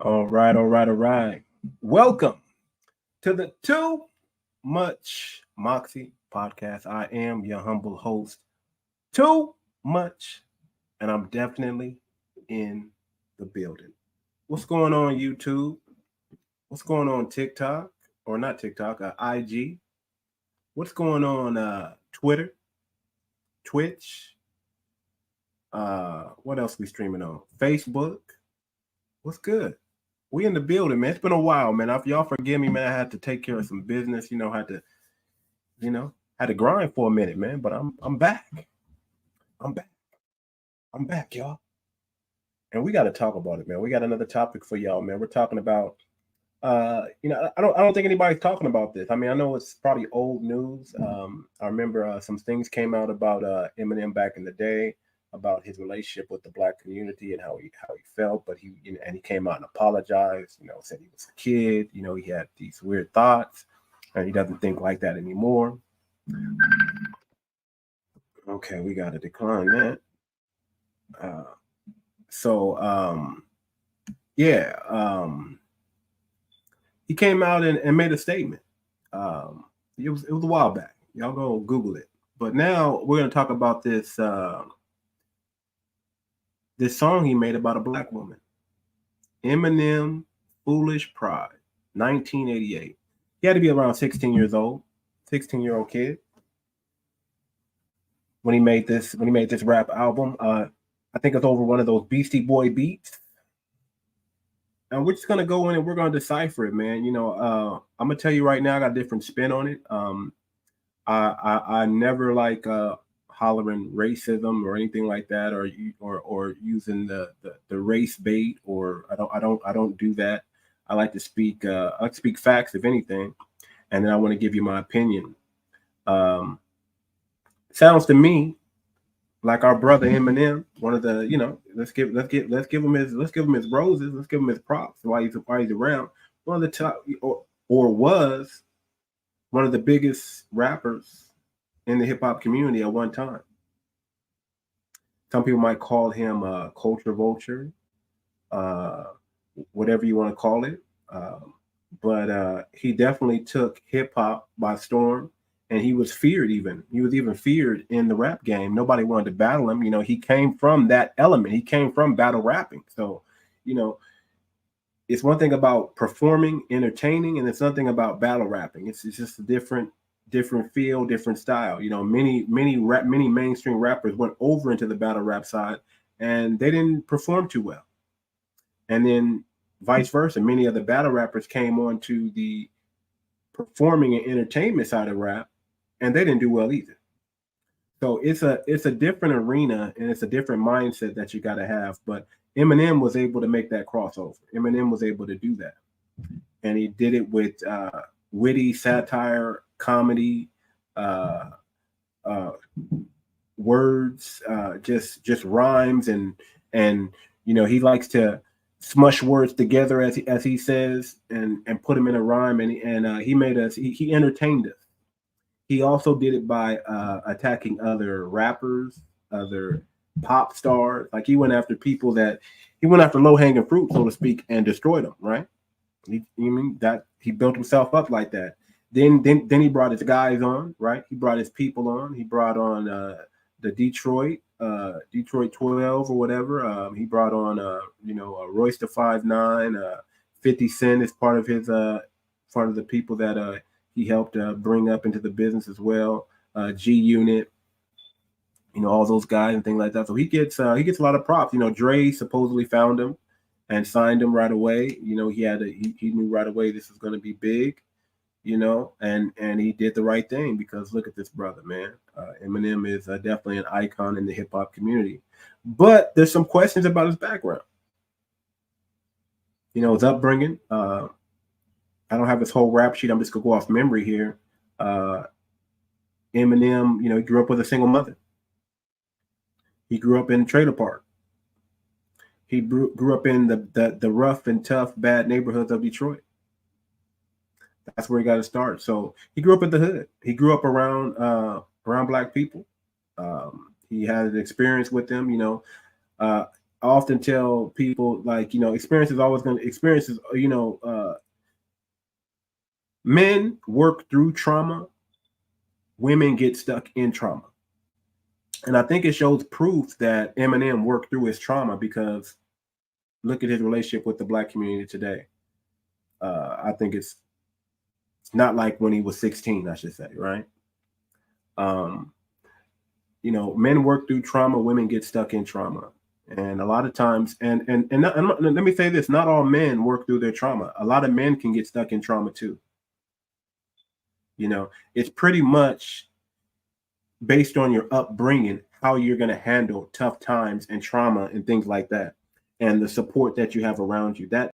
All right. Welcome to the Too Much Moxie podcast. I am your humble host, Too Much, and I'm definitely in the building. What's going on, YouTube? What's going on, TikTok? Or not TikTok, IG? What's going on, Twitter, Twitch? What else we streaming on? Facebook? What's good? We in the building, man. It's been a while, man. If y'all forgive me, man, I had to take care of some business. Had to grind for a minute, man. But I'm back. I'm back, y'all. And we got to talk about it, man. We got another topic for y'all, man. We're talking about, I don't think anybody's talking about this. I mean, I know it's probably old news. I remember some things came out about Eminem back in the day, about his relationship with the Black community and how he felt, but he came out and apologized, said he was a kid, he had these weird thoughts and he doesn't think like that anymore. Okay, we got to decline that. He came out and made a statement. It was a while back. Y'all go Google it. But now we're going to talk about this this song he made about a Black woman. Eminem, Foolish Pride, 1988. He had to be around 16 years old, 16-year-old kid when he made this rap album. I think it's over one of those Beastie Boy beats. And we're just gonna go in and we're gonna decipher it, man. I'm gonna tell you right now, I got a different spin on it. I never like hollering racism or anything like that, or using the race bait, or I don't do that. I like to speak facts, if anything, and then I want to give you my opinion. Sounds to me like our brother Eminem, one of the, let's give him his roses, let's give him his props while he's around. One of the top, or was one of the biggest rappers in the hip hop community at one time. Some people might call him culture vulture, whatever you want to call it. But he definitely took hip hop by storm, and he was feared even. He was even feared in the rap game. Nobody wanted to battle him. He came from that element. He came from battle rapping. So, it's one thing about performing, entertaining, and it's something about battle rapping. It's just a different feel, different style. Many mainstream rappers went over into the battle rap side and they didn't perform too well. And then vice versa, many of the battle rappers came on to the performing and entertainment side of rap and they didn't do well either. So it's a different arena and it's a different mindset that you got to have. But Eminem was able to make that crossover. Eminem was able to do that. And he did it with witty satire, comedy, words, just rhymes, and he likes to smush words together as he says and put them in a rhyme, and he entertained us. He also did it by attacking other rappers, other pop stars. Like he went after low-hanging fruit, so to speak, and destroyed them, right? He built himself up like that. Then he brought his guys on, right? He brought his people on. He brought on the Detroit 12 or whatever. He brought on Royce the 5'9", 50 Cent is part of the people that he helped bring up into the business as well. G Unit, all those guys and things like that. So he gets a lot of props. Dre supposedly found him and signed him right away. He knew right away this is going to be big. And he did the right thing, because look at this brother, man. Eminem is definitely an icon in the hip hop community. But there's some questions about his background. His upbringing. I don't have his whole rap sheet. I'm just gonna go off memory here. Eminem, he grew up with a single mother. He grew up in a trailer park. He grew up in the rough and tough, bad neighborhoods of Detroit. That's where he got to start. So he grew up in the hood. He grew up around Black people. He had an experience with them. I often tell people, like, experience is always going to experiences, men work through trauma, women get stuck in trauma. And I think it shows proof that Eminem worked through his trauma, because look at his relationship with the Black community today. I think it's not like when he was 16, I should say, right? Men work through trauma, women get stuck in trauma. And a lot of times, and let me say this, not all men work through their trauma. A lot of men can get stuck in trauma too. It's pretty much based on your upbringing, how you're going to handle tough times and trauma and things like that, and the support that you have around you. That